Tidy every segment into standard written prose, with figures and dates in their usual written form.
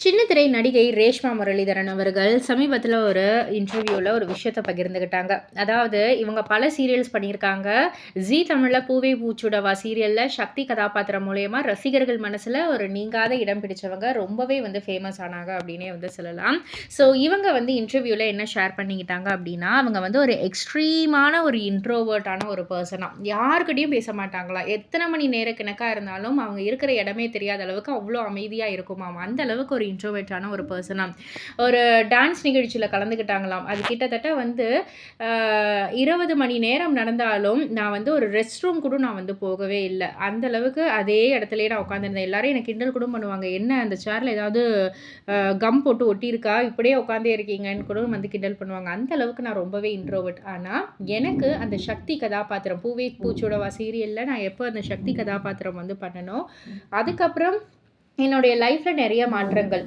சின்ன திரை நடிகை ரேஷ்மா முரளிதரன் அவர்கள் சமீபத்தில் ஒரு இன்டர்வியூவில் ஒரு விஷயத்தை பகிர்ந்துக்கிட்டாங்க. அதாவது இவங்க பல சீரியல்ஸ் பண்ணியிருக்காங்க. ஜீ தமிழில் பூவே பூச்சுடவா சீரியலில் சக்தி கதாபாத்திரம் மூலயமா ரசிகர்கள் மனசில் ஒரு நீங்காத இடம் பிடிச்சவங்க, ரொம்பவே வந்து ஃபேமஸ் ஆனாங்க அப்படின்னே வந்து சொல்லலாம். ஸோ இவங்க வந்து இன்டர்வியூவில் என்ன ஷேர் பண்ணிக்கிட்டாங்க அப்படின்னா, அவங்க வந்து ஒரு எக்ஸ்ட்ரீமான ஒரு இன்ட்ரோவர்ட்டான ஒரு பர்சனாக யாருக்கிட்டையும் பேச மாட்டாங்களாம். எத்தனை மணி நேர கணக்காக இருந்தாலும் அவங்க இருக்கிற இடமே தெரியாத அளவுக்கு அவ்வளோ அமைதியாக இருக்குமாம். அந்த அளவுக்கு ஒரு இன்ட்ரோவர்ட்டான ஒரு பர்சனாக ஒரு டான்ஸ் நிகழ்ச்சியில் கலந்துக்கிட்டாங்களாம். அது கிட்டத்தட்ட வந்து 20 மணி நேரம் நடந்தாலும் நான் வந்து ஒரு ரெஸ்ட் ரூம் கூட நான் வந்து போகவே இல்லை. அந்த அளவுக்கு அதே இடத்துலயே நான் உட்காந்துருந்தேன். எல்லாரும் எனக்கு கிண்டல் கூட பண்ணுவாங்க, என்ன அந்த சேரில் ஏதாவது கம் போட்டு ஒட்டியிருக்கா, இப்படியே உட்காந்தே இருக்கீங்கன்னு கூட வந்து கிண்டல் பண்ணுவாங்க. அந்த அளவுக்கு நான் ரொம்பவே இன்ட்ரோவர்ட். ஆனால் எனக்கு அந்த சக்தி கதாபாத்திரம் பூவே பூச்சோடவா சீரியலில் நான் எப்போ அந்த சக்தி கதாபாத்திரம் வந்து பண்ணனோ, அதுக்கப்புறம் என்னுடைய லைஃப்பில் நிறைய மாற்றங்கள்.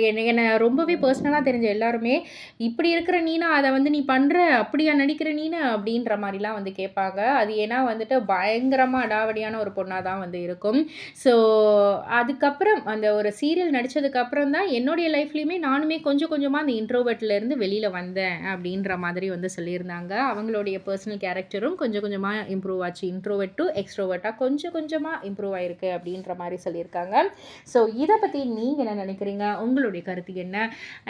என்னை ரொம்பவே பர்சனலாக தெரிஞ்ச எல்லாருமே, இப்படி இருக்கிற நீனா அதை வந்து நீ பண்ணுற, அப்படியா நடிக்கிற நீனு அப்படின்ற மாதிரிலாம் வந்து கேட்பாங்க. அது ஏன்னா வந்துட்டு பயங்கரமாக அடாவடியான ஒரு பொண்ணாக தான் வந்து இருக்கும். ஸோ அதுக்கப்புறம் அந்த ஒரு சீரியல் நடித்ததுக்கப்புறம் தான் என்னுடைய லைஃப்லேயுமே நானுமே கொஞ்சம் கொஞ்சமாக அந்த இன்ட்ரோவர்ட்லேருந்து வெளியில் வந்தேன் அப்படின்ற மாதிரி வந்து சொல்லியிருந்தாங்க. அவங்களுடைய பர்சனல் கேரக்டரும் கொஞ்சம் கொஞ்சமாக இம்ப்ரூவ் ஆச்சு. இன்ட்ரோவர்ட் டு எக்ஸ்ட்ரோவர்ட்டாக கொஞ்சம் கொஞ்சமாக இம்ப்ரூவ் ஆயிருக்கு அப்படின்ற மாதிரி சொல்லியிருக்காங்க. ஸோ இதை பற்றி நீங்கள் என்ன நினைக்கிறீங்க? உங்களுடைய கருத்து என்ன?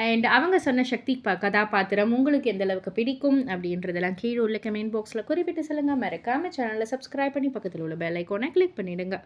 அண்ட் அவங்க சொன்ன சக்தி கதாபாத்திரம் உங்களுக்கு எந்த அளவுக்கு பிடிக்கும் அப்படின்றதெல்லாம் கீழே உள்ள கமெண்ட் பாக்ஸில் குறிப்பிட்டு சொல்லுங்கள். மறக்காமல் சேனலை சப்ஸ்கிரைப் பண்ணி பக்கத்தில் உள்ள பெல் ஐக்கானை கிளிக் பண்ணிவிடுங்க.